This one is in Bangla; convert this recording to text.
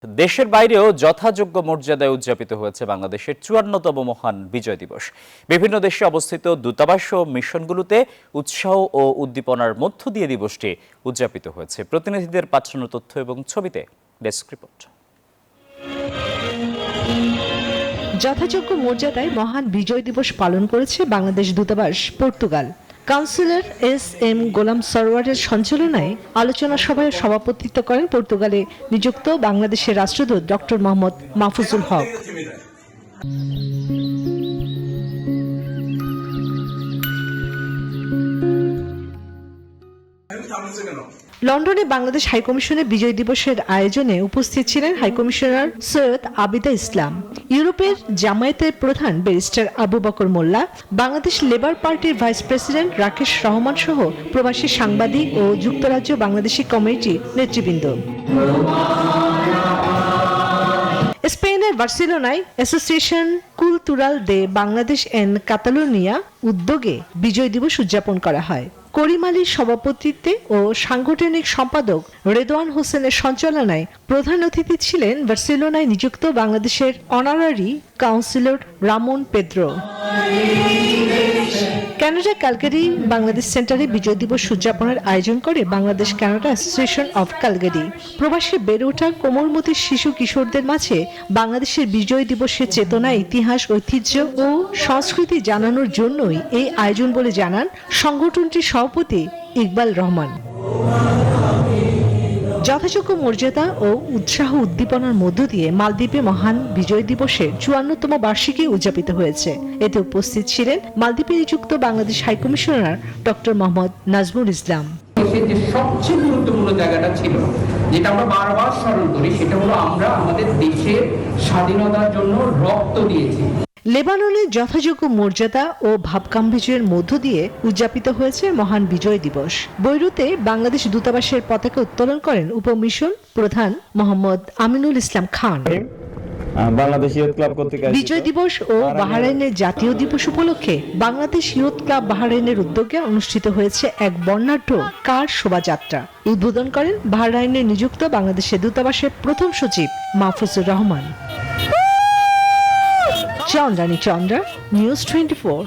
দেশের বাইরেও যথাযোগ্য মর্যাদায় উদযাপিত হয়েছে বাংলাদেশের ৫৪তম মহান বিজয় দিবস। বিভিন্ন দেশে অবস্থিত দূতাবাস ও মিশনগুলোতে উৎসাহ ও উদ্দীপনার মধ্য দিয়ে দিবসটি উদযাপিত হয়েছে। প্রতিনিধিদের পাঠানো তথ্য এবং ছবিতে ডেস্ক রিপোর্ট। যথাযোগ্য মর্যাদায় মহান বিজয় দিবস পালন করেছে বাংলাদেশ দূতাবাস পর্তুগাল। কাউন্সিলর এস.এম. গোলাম সরওয়ারের সঞ্চালনায় আলোচনা সভায় সভাপতিত্ব করেন পর্তুগালে নিযুক্ত বাংলাদেশের রাষ্ট্রদূত ডক্টর মোহাম্মদ মাহফুজুল হক। লন্ডনে বাংলাদেশ হাইকমিশনে বিজয় দিবসের আয়োজনে উপস্থিত ছিলেন হাইকমিশনার সৈয়দ আবিদা ইসলাম, ইউরোপের জামায়াতের প্রধান ব্যারিস্টার আবু বকর মোল্লা, বাংলাদেশ লেবার পার্টির ভাইস প্রেসিডেন্ট রাকেশ রহমান সহ প্রবাসী সাংবাদিক ও যুক্তরাজ্য বাংলাদেশি কমিটি নেতৃবৃন্দ। স্পেনের বার্সেলোনায় association cultural de Bangladesh and Catalonia উদ্যোগে বিজয় দিবস উদযাপন করা হয়। করিম আলীর সভাপতিত্বে ও সাংগঠনিক সম্পাদক রেদওয়ান হোসেনের সঞ্চালনায় প্রধান অতিথি ছিলেন বার্সেলোনায় নিযুক্ত বাংলাদেশের honorary councillor Ramon Pedro. Canada Calgary Bangladesh সেন্টারে বিজয় দিবস উদযাপনের আয়োজন করে Bangladesh Canada association of Calgary. প্রবাসে বেড়ে ওঠা কোমলমতি শিশু কিশোরদের মাঝে বাংলাদেশের বিজয় দিবসের চেতনা, ইতিহাস, ঐতিহ্য ও সংস্কৃতি জানানোর জন্যই এই আয়োজন বলে জানান সংগঠনটির সভাপতি ইকবাল রহমান। যথাযোগ্য মর্যাদা ও উৎসাহ উদ্দীপনার মধ্য দিয়ে মালদ্বীপে মহান বিজয় দিবসের ৫৪তম বার্ষিকী উদযাপিত হয়েছে। এতে উপস্থিত ছিলেন মালদ্বীপে নিযুক্ত বাংলাদেশ হাইকমিশনার ডক্টর মোহাম্মদ নাজমুল ইসলাম। যে সবচেয়ে গুরুত্বপূর্ণ জায়গাটা ছিল, যেটা আমরা বারবার স্মরণ করি, সেটা হলো আমরা আমাদের দেশের স্বাধীনতার জন্য রক্ত দিয়েছি। লেবাননের যথাযোগ্য মর্যাদা ও ভাবগাম্ভীর্যের মধ্য দিয়ে উদযাপিত হয়েছে মহান বিজয় দিবস। বৈরুতে বাংলাদেশ দূতাবাসের পতাকা উত্তোলন করেন উপমিশন প্রধান মোহাম্মদ আমিনুল ইসলাম খান। বিজয় দিবস ও বাহরাইনের জাতীয় দিবস উপলক্ষে বাংলাদেশ ইয়ুথ ক্লাব বাহরাইনের উদ্যোগে অনুষ্ঠিত হয়েছে এক বর্ণাঢ্য কার শোভাযাত্রা। উদ্বোধন করেন বাহরাইনে নিযুক্ত বাংলাদেশের দূতাবাসের প্রথম সচিব মাহফুজুর রহমান। চন্দ্রানী চন্দ্রা, নিউজ 24।